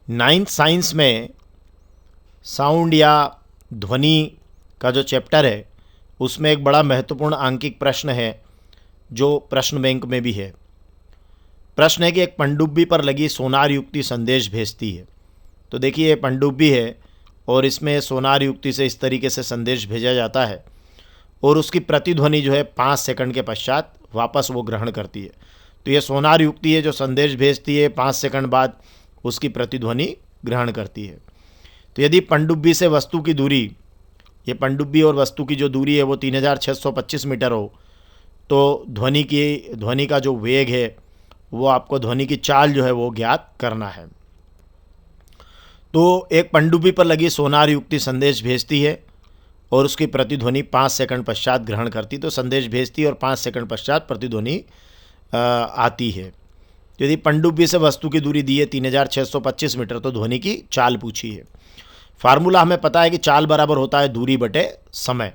Ninth science में sound या ध्वनि का जो चैप्टर है उसमें एक बड़ा महत्वपूर्ण आंकिक प्रश्न है जो प्रश्न बैंक में भी है। प्रश्न है कि एक पनडुब्बी पर लगी सोनार युक्ति संदेश भेजती है। तो देखिए ये पनडुब्बी है और इसमें सोनार युक्ति से इस तरीके से संदेश भेजा जाता है और उसकी प्रतिध्वनि जो है 5 सेकंड के पश्चात वापस वो ग्रहण करती है। तो ये सोनार युक्ति है जो संदेश भेजती है, 5 सेकंड बाद उसकी प्रतिध्वनि ग्रहण करती है। तो यदि पनडुब्बी से वस्तु की दूरी, ये पनडुब्बी और वस्तु की जो दूरी है वो 3625 मीटर हो, तो ध्वनि का जो वेग है वो आपको ध्वनि की चाल जो है वो ज्ञात करना है। तो एक पनडुब्बी पर लगी सोनार युक्ति संदेश भेजती है और उसकी प्रतिध्वनि 5 सेकंड पश्चात ग्रहण करती, तो संदेश भेजती है और 5 सेकंड पश्चात प्रतिध्वनि आती है। यदि पनडुब्बी से वस्तु की दूरी दी है 3625 मीटर, तो ध्वनि की चाल पूछी है। फार्मूला हमें पता है कि चाल बराबर होता है दूरी बटे समय।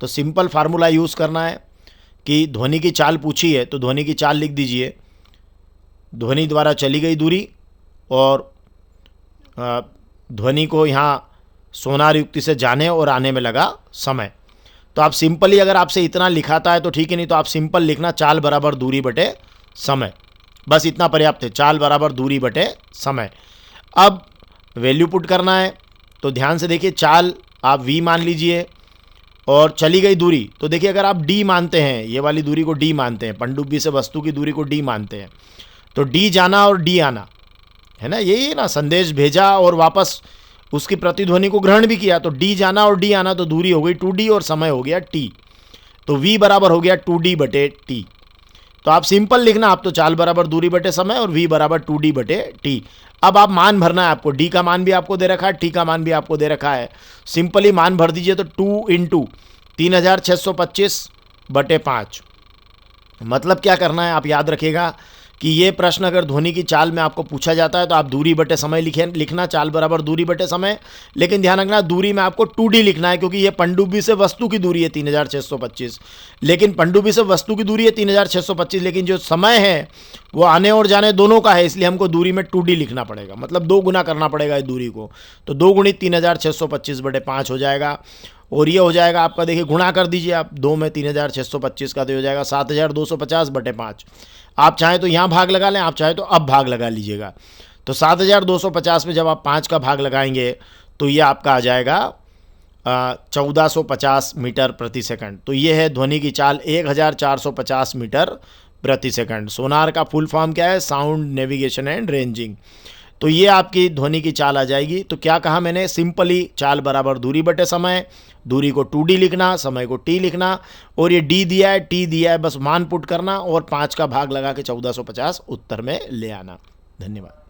तो सिंपल फार्मूला यूज़ करना है कि ध्वनि की चाल पूछी है तो ध्वनि की चाल लिख दीजिए, ध्वनि द्वारा चली गई दूरी और ध्वनि को यहाँ सोनार युक्ति से जाने और आने में लगा समय। तो आप सिंपली, अगर आपसे इतना लिखाता है तो ठीक है, नहीं तो आप सिंपल लिखना चाल बराबर दूरी बटे समय, बस इतना पर्याप्त है, चाल बराबर दूरी बटे समय। अब वैल्यू पुट करना है, तो ध्यान से देखिए, चाल आप v मान लीजिए और चली गई दूरी, तो देखिए अगर आप d मानते हैं, ये वाली दूरी को d मानते हैं, पनडुब्बी से वस्तु की दूरी को d मानते हैं, तो d जाना और d आना है ना, यही है ना, संदेश भेजा और वापस उसकी प्रतिध्वनि को ग्रहण भी किया, तो d जाना और d आना, तो दूरी हो गई 2d और समय हो गया t, तो v बराबर हो गया 2d बटे t। तो आप सिंपल लिखना, आप तो चाल बराबर दूरी बटे समय और v बराबर 2d बटे t। अब आप मान भरना है आपको, d का मान भी आपको दे रखा है, t का मान भी आपको दे रखा है, सिंपली मान भर दीजिए। तो 2 इंटू 3625 बटे 5, मतलब क्या करना है आप याद रखिएगा कि ये प्रश्न अगर ध्वनि की चाल में आपको पूछा जाता है तो आप दूरी बटे समय लिखना, चाल बराबर दूरी बटे समय, लेकिन ध्यान रखना दूरी में आपको 2d लिखना है, क्योंकि ये पनडुब्बी से वस्तु की दूरी है 3625, लेकिन पनडुब्बी से वस्तु की दूरी है 3625, लेकिन जो समय है वो आने और जाने दोनों का है, इसलिए हमको दूरी में 2d लिखना पड़ेगा, मतलब 2 गुना करना पड़ेगा इस दूरी को। तो 2 गुणित 3625 बटे 5 हो जाएगा, और ये हो जाएगा आपका, देखिए गुणा कर दीजिए आप, 2 में 3625 का, तो हो जाएगा 7250 बटे 5। आप चाहें तो यहाँ भाग लगा लें, आप चाहें तो अब भाग लगा लीजिएगा। तो 7250 में जब आप 5 का भाग लगाएंगे तो ये आपका आ जाएगा 1450 मीटर प्रति सेकंड। तो ये है ध्वनि की चाल 1450 मीटर प्रति सेकंड। सोनार का फुल फॉर्म क्या है? Sound navigation and ranging. तो ये आपकी ध्वनि की चाल आ जाएगी। तो क्या कहा मैंने? सिंपली चाल बराबर दूरी बटे समय, दूरी को 2d लिखना, समय को t लिखना, और ये d दिया है, t दिया है, बस मान पुट करना और 5 का भाग लगा के 1450 उत्तर में ले आना। धन्यवाद।